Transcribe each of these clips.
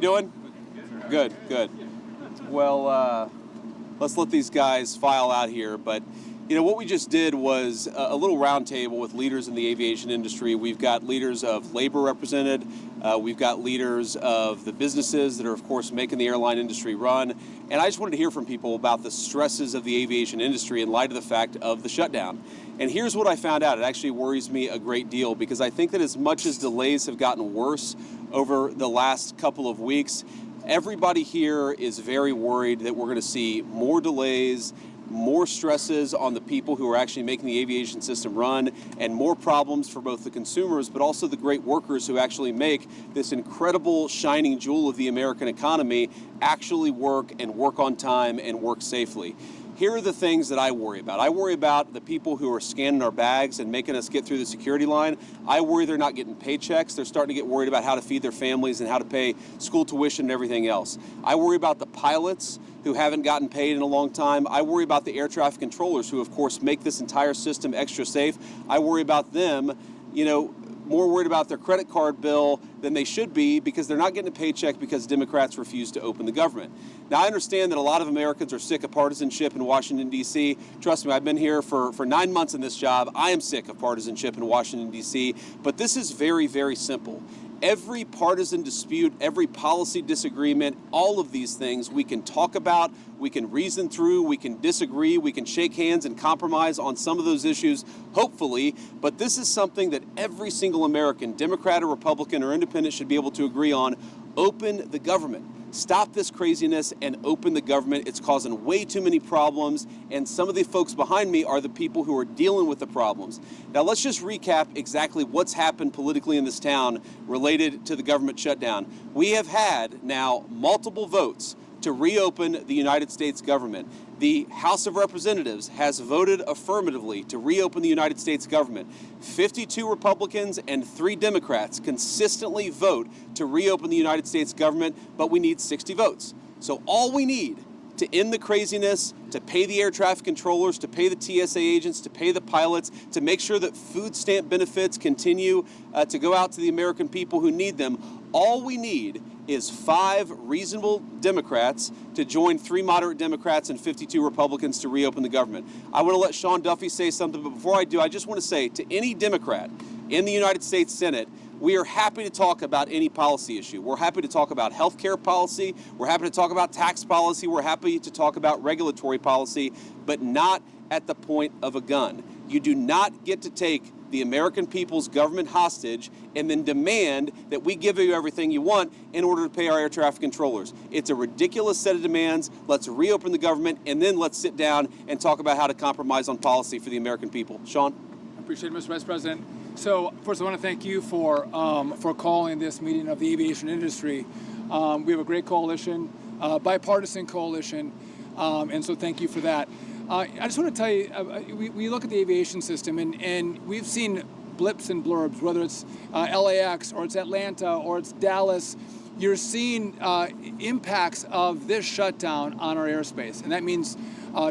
Doing? Good, good. Well, let's let these guys file out here. But, what we just did was a little roundtable with leaders in the aviation industry. We've got leaders of labor represented. We've got leaders of the businesses that are, of course, making the airline industry run. And I just wanted to hear from people about the stresses of the aviation industry in light of the fact of the shutdown. And here's what I found out. It actually worries me a great deal because I think that as much as delays have gotten worse over the last couple of weeks, everybody here is very worried that we're going to see more delays, more stresses on the people who are actually making the aviation system run, and more problems for both the consumers but also the great workers who actually make this incredible shining jewel of the American economy actually work and work on time and work safely. Here are the things that I worry about. I worry about the people who are scanning our bags and making us get through the security line. I worry they're not getting paychecks. They're starting to get worried about how to feed their families and how to pay school tuition and everything else. I worry about the pilots who haven't gotten paid in a long time. I worry about the air traffic controllers who, of course, make this entire system extra safe. I worry about them, more worried about their credit card bill than they should be because they're not getting a paycheck because Democrats refuse to open the government. Now, I understand that a lot of Americans are sick of partisanship in Washington, D.C. Trust me, I've been here for 9 months in this job. I am sick of partisanship in Washington, D.C., but this is very, very simple. Every partisan dispute, every policy disagreement, all of these things we can talk about, we can reason through, we can disagree, we can shake hands and compromise on some of those issues, hopefully, but this is something that every single American, Democrat or Republican or Independent, should be able to agree on. Open the government. Stop this craziness and open the government. It's causing way too many problems, and some of the folks behind me are the people who are dealing with the problems. Now, let's just recap exactly what's happened politically in this town related to the government shutdown. We have had now multiple votes to reopen the United States government. The House of Representatives has voted affirmatively to reopen the United States government. 52 Republicans and 3 Democrats consistently vote to reopen the United States government, but we need 60 votes. So all we need to end the craziness, to pay the air traffic controllers, to pay the TSA agents, to pay the pilots, to make sure that food stamp benefits continue to go out to the American people who need them, all we need is 5 reasonable Democrats to join 3 moderate Democrats and 52 Republicans to reopen the government. I want to let Sean Duffy say something, but before I do, I just want to say to any Democrat in the United States Senate, we are happy to talk about any policy issue. We're happy to talk about health care policy. We're happy to talk about tax policy. We're happy to talk about regulatory policy, but not at the point of a gun. You do not get to take the American people's government hostage and then demand that we give you everything you want in order to pay our air traffic controllers. It's a ridiculous set of demands. Let's reopen the government, and then let's sit down and talk about how to compromise on policy for the American people. Sean? I appreciate it, Mr. Vice President. So first, I want to thank you for calling this meeting of the aviation industry. We have a great coalition, bipartisan coalition, and so thank you for that. I just want to tell you, we look at the aviation system, and we've seen blips and blurbs, whether it's LAX or it's Atlanta or it's Dallas. You're seeing impacts of this shutdown on our airspace, and that means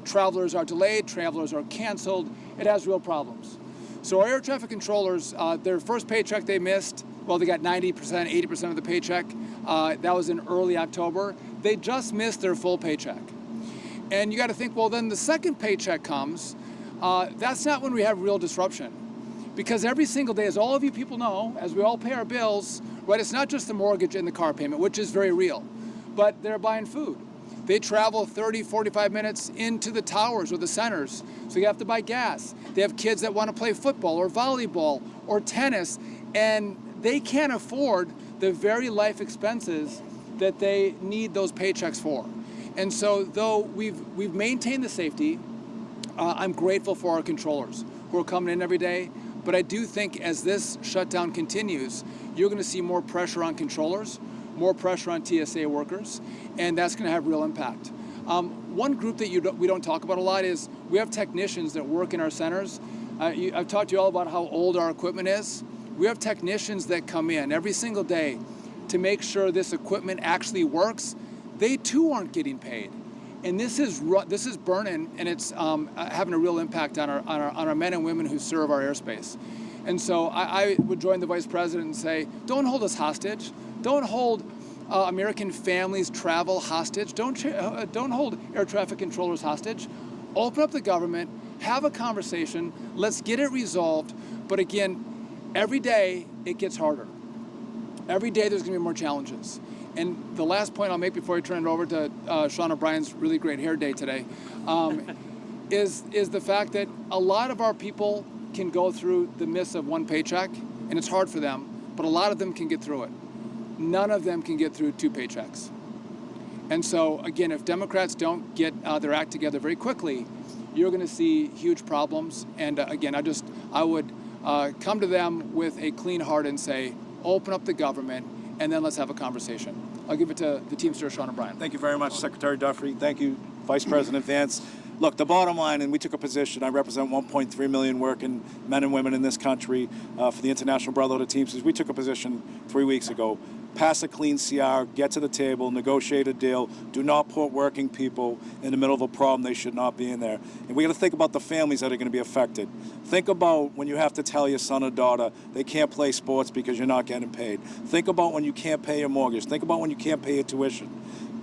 travelers are delayed, travelers are canceled. It has real problems. So our air traffic controllers, their first paycheck they missed, well, they got 90%, 80% of the paycheck. That was in early October. They just missed their full paycheck. And you got to think, well, then the second paycheck comes. That's not when we have real disruption. Because every single day, as all of you people know, as we all pay our bills, right, it's not just the mortgage and the car payment, which is very real, but they're buying food. They travel 30, 45 minutes into the towers or the centers, so you have to buy gas. They have kids that want to play football or volleyball or tennis, and they can't afford the very life expenses that they need those paychecks for. And so though we've maintained the safety, I'm grateful for our controllers who are coming in every day. But I do think as this shutdown continues, you're going to see more pressure on controllers, more pressure on TSA workers, and that's going to have real impact. One group that we don't talk about a lot is we have technicians that work in our centers. I've talked to you all about how old our equipment is. We have technicians that come in every single day to make sure this equipment actually works. They too aren't getting paid. And this is burning, and it's having a real impact on our men and women who serve our airspace. And so I would join the Vice President and say, don't hold us hostage. Don't hold American families travel hostage. Don't hold air traffic controllers hostage. Open up the government, have a conversation, let's get it resolved. But again, every day it gets harder. Every day there's gonna be more challenges. And the last point I'll make before I turn it over to Sean O'Brien's really great hair day today, is the fact that a lot of our people can go through the miss of one paycheck, and it's hard for them, but a lot of them can get through it. None of them can get through 2 paychecks. And so, again, if Democrats don't get their act together very quickly, you're going to see huge problems. And again, I would come to them with a clean heart and say, open up the government, and then let's have a conversation. I'll give it to the Teamster, Sean O'Brien. Thank you very much, Secretary Duffy. Thank you, Vice President Vance. Look, the bottom line, and we took a position, I represent 1.3 million working men and women in this country for the International Brotherhood of Teamsters. We took a position 3 weeks ago. Pass a clean CR, get to the table, negotiate a deal. Do not put working people in the middle of a problem they should not be in there. And we got to think about the families that are going to be affected. Think about when you have to tell your son or daughter they can't play sports because you're not getting paid. Think about when you can't pay your mortgage. Think about when you can't pay your tuition.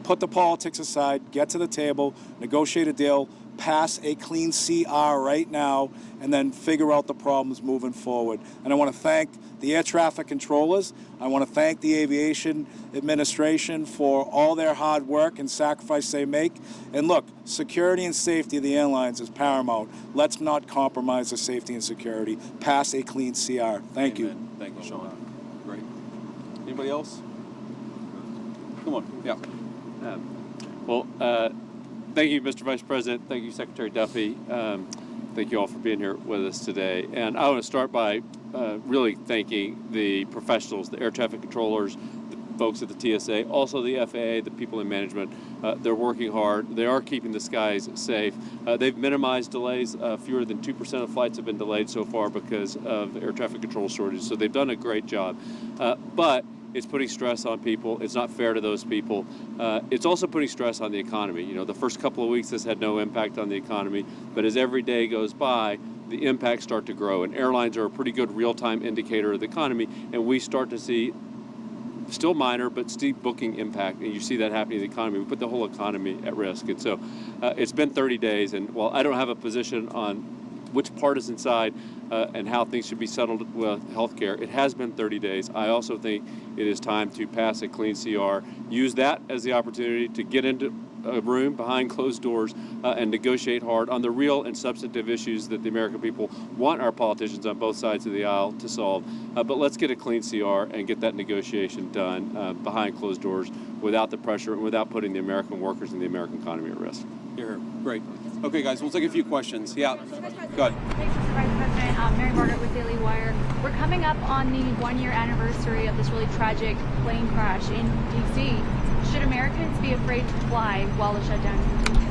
Put the politics aside, get to the table, negotiate a deal, pass a clean CR right now, and then figure out the problems moving forward. And I want to thank the air traffic controllers. I want to thank the aviation administration for all their hard work and sacrifice they make. And look, security and safety of the airlines is paramount. Let's not compromise the safety and security. Pass a clean CR. Thank you. Thank you, Sean. Great. Anybody else? Come on. Yeah. Thank you, Mr. Vice President. Thank you, Secretary Duffy. Thank you all for being here with us today. And I want to start by really thanking the professionals, the air traffic controllers, the folks at the TSA, also the FAA, the people in management. They're working hard. They are keeping the skies safe. They've minimized delays. Fewer than 2% of flights have been delayed so far because of the air traffic control shortage. So they've done a great job. But it's putting stress on people. It's not fair to those people. It's also putting stress on the economy. You know, the first couple of weeks this had no impact on the economy, but as every day goes by, the impacts start to grow. And airlines are a pretty good real-time indicator of the economy, and we start to see, still minor, but steep booking impact, and you see that happening in the economy. We put the whole economy at risk. And so it's been 30 days, and while I don't have a position on which partisan side and how things should be settled with healthcare, it has been 30 days. I also think it is time to pass a clean CR. Use that as the opportunity to get into a room behind closed doors and negotiate hard on the real and substantive issues that the American people want our politicians on both sides of the aisle to solve. But let's get a clean CR and get that negotiation done behind closed doors without the pressure and without putting the American workers and the American economy at risk. Here. Great. Okay, guys, we'll take a few questions. Yeah. Go ahead. Thanks, Mr. Vice President. Mary Margaret with Daily Wire. We're coming up on the 1-year anniversary of this really tragic plane crash in D.C. Should Americans be afraid to fly while the shutdown continues?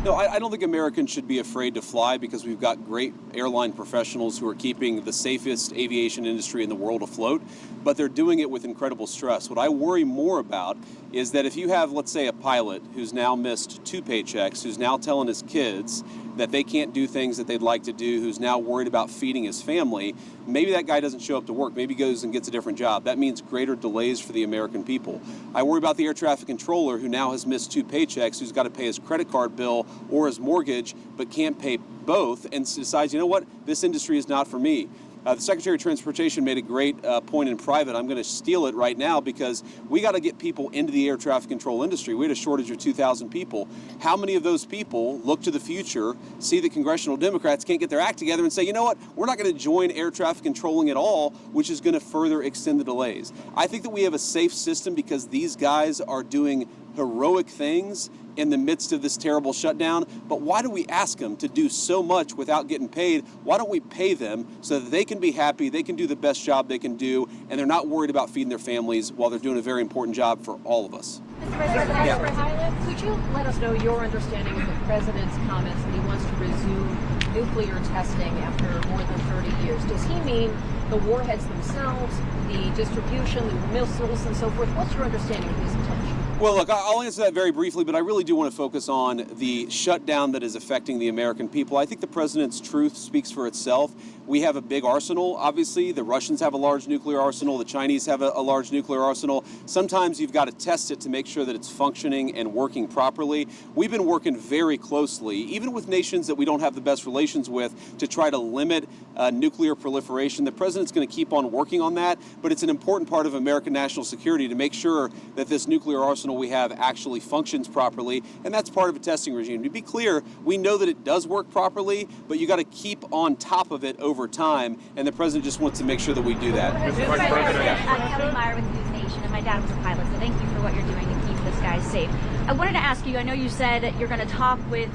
No, I don't think Americans should be afraid to fly because we've got great airline professionals who are keeping the safest aviation industry in the world afloat, but they're doing it with incredible stress. What I worry more about is that if you have, let's say, a pilot who's now missed 2 paychecks, who's now telling his kids that they can't do things that they'd like to do, who's now worried about feeding his family, maybe that guy doesn't show up to work. Maybe he goes and gets a different job. That means greater delays for the American people. I worry about the air traffic controller who now has missed 2 paychecks, who's got to pay his credit card bill or his mortgage, but can't pay both and decides, you know what, this industry is not for me. The Secretary of Transportation made a great point in private. I'm going to steal it right now because we got to get people into the air traffic control industry. We had a shortage of 2,000 people. How many of those people look to the future, see that congressional Democrats can't get their act together and say, you know what, we're not going to join air traffic controlling at all, which is going to further extend the delays. I think that we have a safe system because these guys are doing heroic things in the midst of this terrible shutdown. But why do we ask them to do so much without getting paid? Why don't we pay them so that they can be happy, they can do the best job they can do, and they're not worried about feeding their families while they're doing a very important job for all of us? Mr. President, Yeah. Could you let us know your understanding of the President's comments that he wants to resume nuclear testing after more than 30 years? Does he mean the warheads themselves, the distribution, the missiles, and so forth? What's your understanding of his intention? Well, look, I'll answer that very briefly, but I really do want to focus on the shutdown that is affecting the American people. I think the president's truth speaks for itself. We have a big arsenal, obviously. The Russians have a large nuclear arsenal. The Chinese have a large nuclear arsenal. Sometimes you've got to test it to make sure that it's functioning and working properly. We've been working very closely, even with nations that we don't have the best relations with, to try to limit nuclear proliferation. The president's going to keep on working on that, but it's an important part of American national security to make sure that this nuclear arsenal we have actually functions properly, and that's part of a testing regime. To be clear, we know that it does work properly, but you got to keep on top of it over time, and the president just wants to make sure that we do that. I'm Kelly Meyer with News Nation, and my dad was a pilot, so thank you for what you're doing to keep this guy safe. I wanted to ask you, I know you said you're going to talk with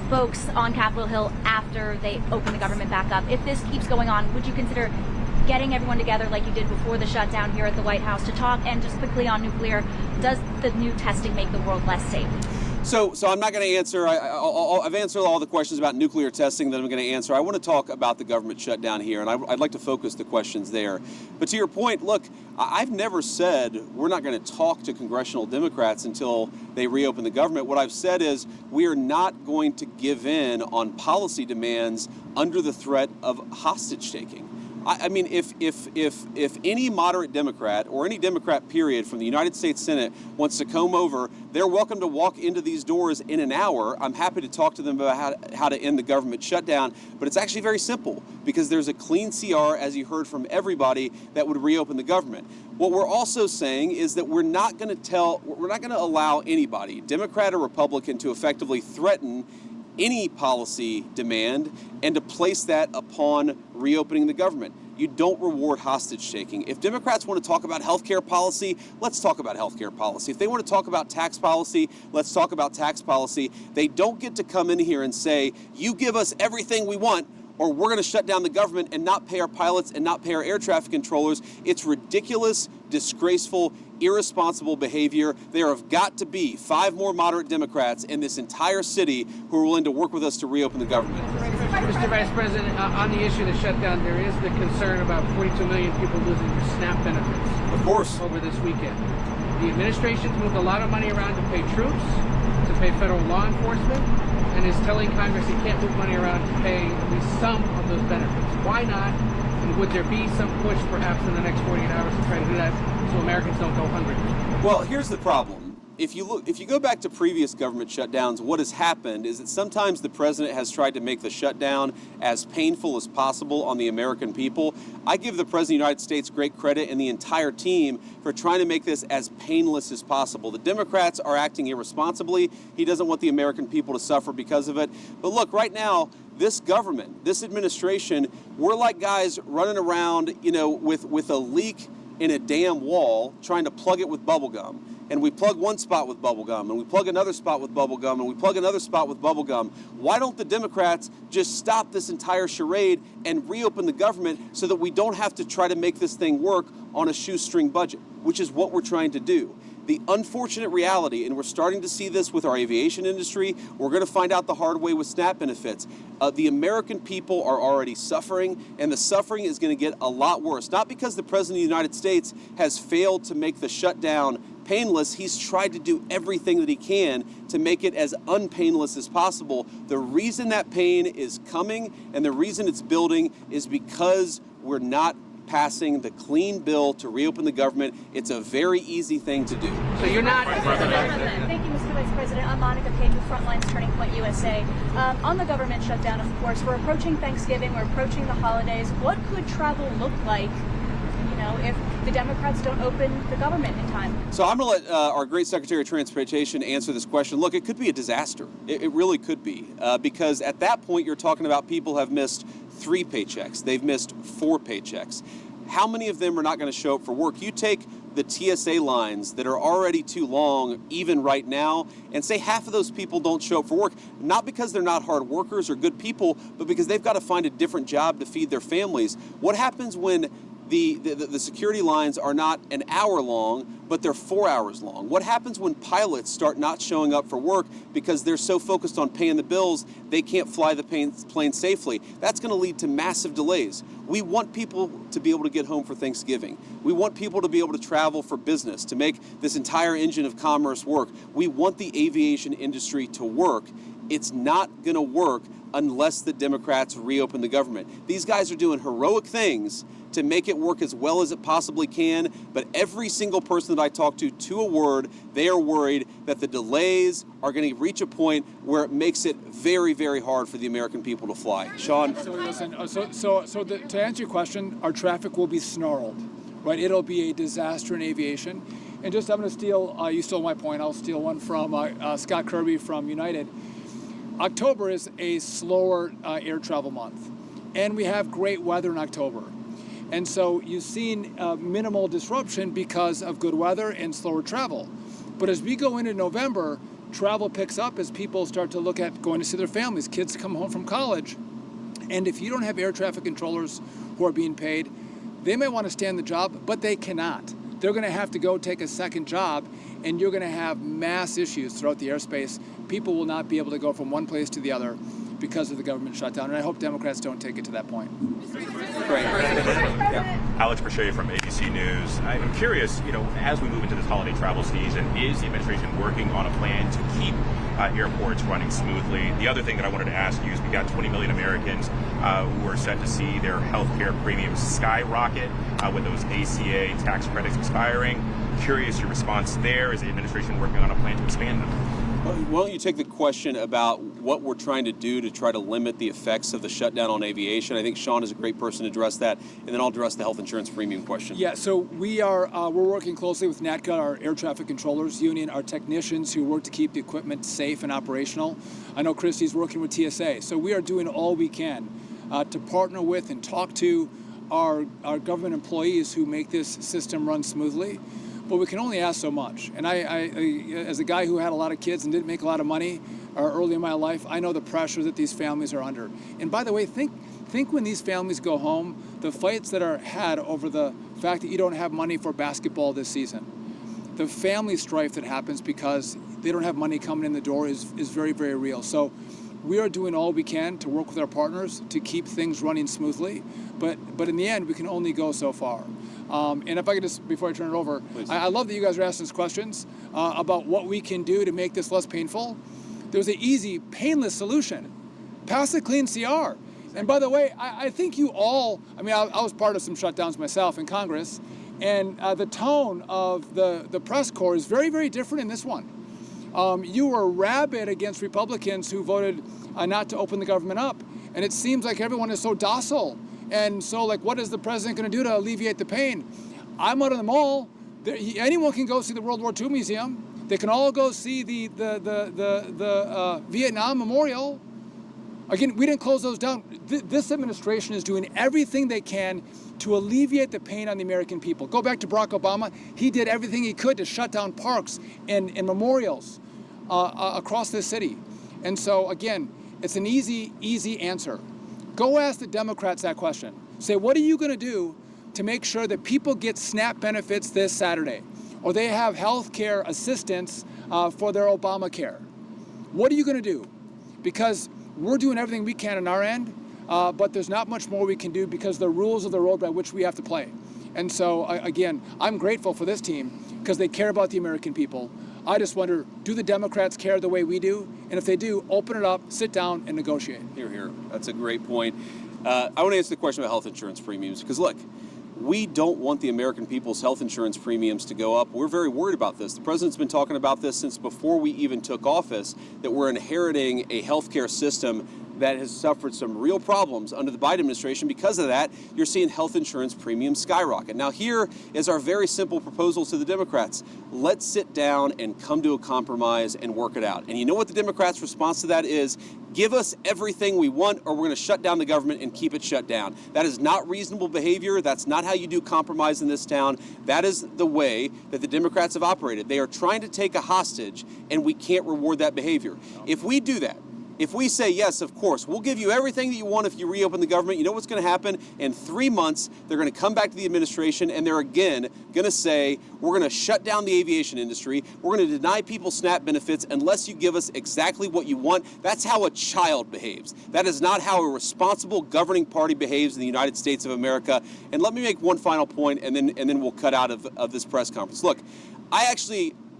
folks on Capitol Hill after they open the government back up. If this keeps going on, would you consider getting everyone together like you did before the shutdown here at the White House to talk? And just quickly on nuclear, does the new testing make the world less safe? So I'm not going to answer. I've answered all the questions about nuclear testing that I'm going to answer. I want to talk about the government shutdown here, and I'd like to focus the questions there. But to your point, look, I've never said we're not going to talk to congressional Democrats until they reopen the government. What I've said is we are not going to give in on policy demands under the threat of hostage taking. I mean, if any moderate Democrat or any Democrat period from the United States Senate wants to come over, they're welcome to walk into these doors in an hour. I'm happy to talk to them about how to end the government shutdown, but it's actually very simple because there's a clean CR, as you heard from everybody, that would reopen the government. What we're also saying is that we're not going to allow anybody, Democrat or Republican, to effectively threaten any policy demand and to place that upon reopening the government. You don't reward hostage taking. If Democrats want to talk about healthcare policy, let's talk about healthcare policy. If they want to talk about tax policy, let's talk about tax policy. They don't get to come in here and say, you give us everything we want, or we're going to shut down the government and not pay our pilots and not pay our air traffic controllers. It's ridiculous, disgraceful, irresponsible behavior. There have got to be 5 more moderate Democrats in this entire city who are willing to work with us to reopen the government. Mr. Vice President, on the issue of the shutdown, there is the concern about 42 million people losing their SNAP benefits. Of course. Over this weekend. The administration's moved a lot of money around to pay troops, to pay federal law enforcement, and is telling Congress it can't move money around to pay at least some of those benefits. Why not? And would there be some push perhaps in the next 48 hours to try to do that so Americans don't go hungry? Well, here's the problem. If you go back to previous government shutdowns, what has happened is that sometimes the president has tried to make the shutdown as painful as possible on the American people. I give the president of the United States great credit and the entire team for trying to make this as painless as possible. The Democrats are acting irresponsibly. He doesn't want the American people to suffer because of it. But look, right now, this government, this administration, we're like guys running around, with a leak in a damn wall, trying to plug it with bubble gum. And we plug one spot with bubble gum, and we plug another spot with bubble gum, and we plug another spot with bubble gum. Why don't the Democrats just stop this entire charade and reopen the government so that we don't have to try to make this thing work on a shoestring budget, which is what we're trying to do. The unfortunate reality, and we're starting to see this with our aviation industry, we're going to find out the hard way with SNAP benefits. The American people are already suffering, and the suffering is going to get a lot worse. Not because the President of the United States has failed to make the shutdown painless. He's tried to do everything that he can to make it as unpainless as possible. The reason that pain is coming and the reason it's building is because we're not passing the clean bill to reopen the government. It's a very easy thing to do. So you're not... Thank you, Mr. Vice President. I'm Monica Payne with Frontlines Turning Point USA. On the government shutdown, of course, we're approaching Thanksgiving, we're approaching the holidays. What could travel look like, if the Democrats don't open the government in time? So I'm going to let our great Secretary of Transportation answer this question. Look, it could be a disaster. It really could be. Because at that point, you're talking about people have missed 3 paychecks. They've missed 4 paychecks. How many of them are not going to show up for work? You take the TSA lines that are already too long, even right now, and say half of those people don't show up for work, not because they're not hard workers or good people, but because they've got to find a different job to feed their families. What happens when The security lines are not an hour long, but they're 4 hours long. What happens when pilots start not showing up for work because they're so focused on paying the bills, they can't fly the plane safely? That's going to lead to massive delays. We want people to be able to get home for Thanksgiving. We want people to be able to travel for business, to make this entire engine of commerce work. We want the aviation industry to work. It's not going to work unless the Democrats reopen the government. These guys are doing heroic things to make it work as well as it possibly can, but every single person that I talk to a word, they are worried that the delays are going to reach a point where it makes it very, very hard for the American people to fly. Sean? So listen, to answer your question, our traffic will be snarled, right? It'll be a disaster in aviation. And just, I'm going to steal, you stole my point, I'll steal one from Scott Kirby from United. October is a slower air travel month, and we have great weather in October. And so you've seen minimal disruption because of good weather and slower travel. But as we go into November, travel picks up as people start to look at going to see their families, kids come home from college. And if you don't have air traffic controllers who are being paid, they may want to stay on the job, but they cannot. They're going to have to go take a second job, and you're going to have mass issues throughout the airspace. People will not be able to go from one place to the other because of the government shutdown, and I hope Democrats don't take it to that point. Great. Alex Pershey from ABC News. I'm curious, as we move into this holiday travel season, is the administration working on a plan to keep airports running smoothly? The other thing that I wanted to ask you is we got 20 million Americans who are set to see their health care premiums skyrocket with those ACA tax credits expiring. Curious your response there. Is the administration working on a plan to expand them? Why don't you take the question about what we're trying to do to try to limit the effects of the shutdown on aviation? I think Sean is a great person to address that, and then I'll address the health insurance premium question. Yeah, so we're working closely with NATCA, our air traffic controllers union, our technicians who work to keep the equipment safe and operational. I know Christy's working with TSA, so we are doing all we can to partner with and talk to our government employees who make this system run smoothly. But we can only ask so much. And I, as a guy who had a lot of kids and didn't make a lot of money early in my life, I know the pressure that these families are under. And by the way, think when these families go home, the fights that are had over the fact that you don't have money for basketball this season. The family strife that happens because they don't have money coming in the door is very, very real. So we are doing all we can to work with our partners to keep things running smoothly. But in the end, we can only go so far. And if I could just, before I turn it over, I love that you guys are asking us questions about what we can do to make this less painful. There's an easy, painless solution. Pass a clean CR. And by the way, I think you all, I was part of some shutdowns myself in Congress, and the tone of the press corps is very, very different in this one. You were rabid against Republicans who voted not to open the government up, and it seems like everyone is so docile. And so, what is the president going to do to alleviate the pain? I'm out of the mall. Anyone can go see the World War II Museum. They can all go see the Vietnam Memorial. Again, we didn't close those down. This administration is doing everything they can to alleviate the pain on the American people. Go back to Barack Obama. He did everything he could to shut down parks and memorials across this city. And so, again, it's an easy answer. Go ask the Democrats that question. Say, what are you going to do to make sure that people get SNAP benefits this Saturday? Or they have health care assistance for their Obamacare? What are you going to do? Because we're doing everything we can on our end, but there's not much more we can do because the rules of the road by which we have to play. And so, again, I'm grateful for this team because they care about the American people. I just wonder, do the Democrats care the way we do? And if they do, open it up, sit down, and negotiate. Hear, hear. That's a great point. I want to answer the question about health insurance premiums because, look, we don't want the American people's health insurance premiums to go up. We're very worried about this. The president's been talking about this since before we even took office, that we're inheriting a healthcare system that has suffered some real problems under the Biden administration. Because of that, you're seeing health insurance premiums skyrocket. Now, here is our very simple proposal to the Democrats. Let's sit down and come to a compromise and work it out. And you know what the Democrats' response to that is? Give us everything we want, or we're going to shut down the government and keep it shut down. That is not reasonable behavior. That's not how you do compromise in this town. That is the way that the Democrats have operated. They are trying to take a hostage, and we can't reward that behavior. If we do that, If we say yes, of course, we'll give you everything that you want if you reopen the government, you know what's going to happen? In 3 months, they're going to come back to the administration and they're again going to say, we're going to shut down the aviation industry. We're going to deny people SNAP benefits unless you give us exactly what you want. That's how a child behaves. That is not how a responsible governing party behaves in the United States of America. And let me make one final point, and then we'll cut out of this press conference. Look,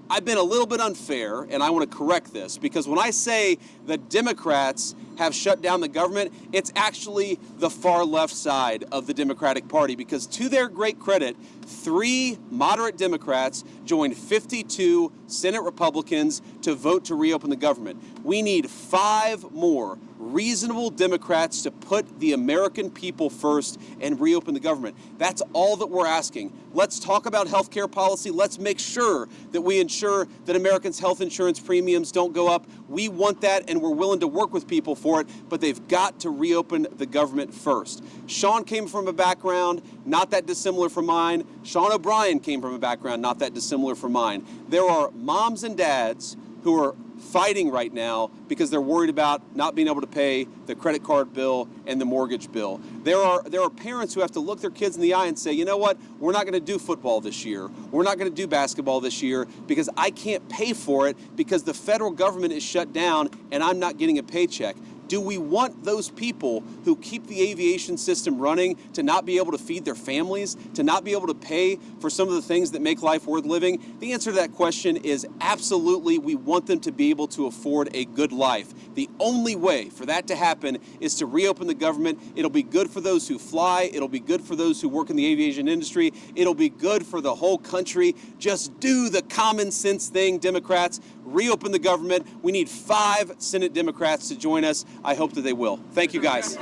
I've been a little bit unfair, and I want to correct this, because when I say the Democrats have shut down the government, it's actually the far left side of the Democratic Party, because to their great credit, 3 moderate Democrats joined 52 Senate Republicans to vote to reopen the government. We need 5 more reasonable Democrats to put the American people first and reopen the government. That's all that we're asking. Let's talk about health care policy. Let's make sure that we ensure that Americans' health insurance premiums don't go up. We want that, and we're willing to work with people for it, but they've got to reopen the government first. Sean came from a background not that dissimilar from mine. Sean O'Brien came from a background not that dissimilar from mine. There are moms and dads who are fighting right now because they're worried about not being able to pay the credit card bill and the mortgage bill. There are parents who have to look their kids in the eye and say, you know what, we're not going to do football this year. We're not going to do basketball this year because I can't pay for it because the federal government is shut down and I'm not getting a paycheck. Do we want those people who keep the aviation system running to not be able to feed their families, to not be able to pay for some of the things that make life worth living? The answer to that question is absolutely. We want them to be able to afford a good life. The only way for that to happen is to reopen the government. It'll be good for those who fly. It'll be good for those who work in the aviation industry. It'll be good for the whole country. Just do the common sense thing, Democrats. Reopen the government. We need 5 Senate Democrats to join us. I hope that they will. Thank you, guys.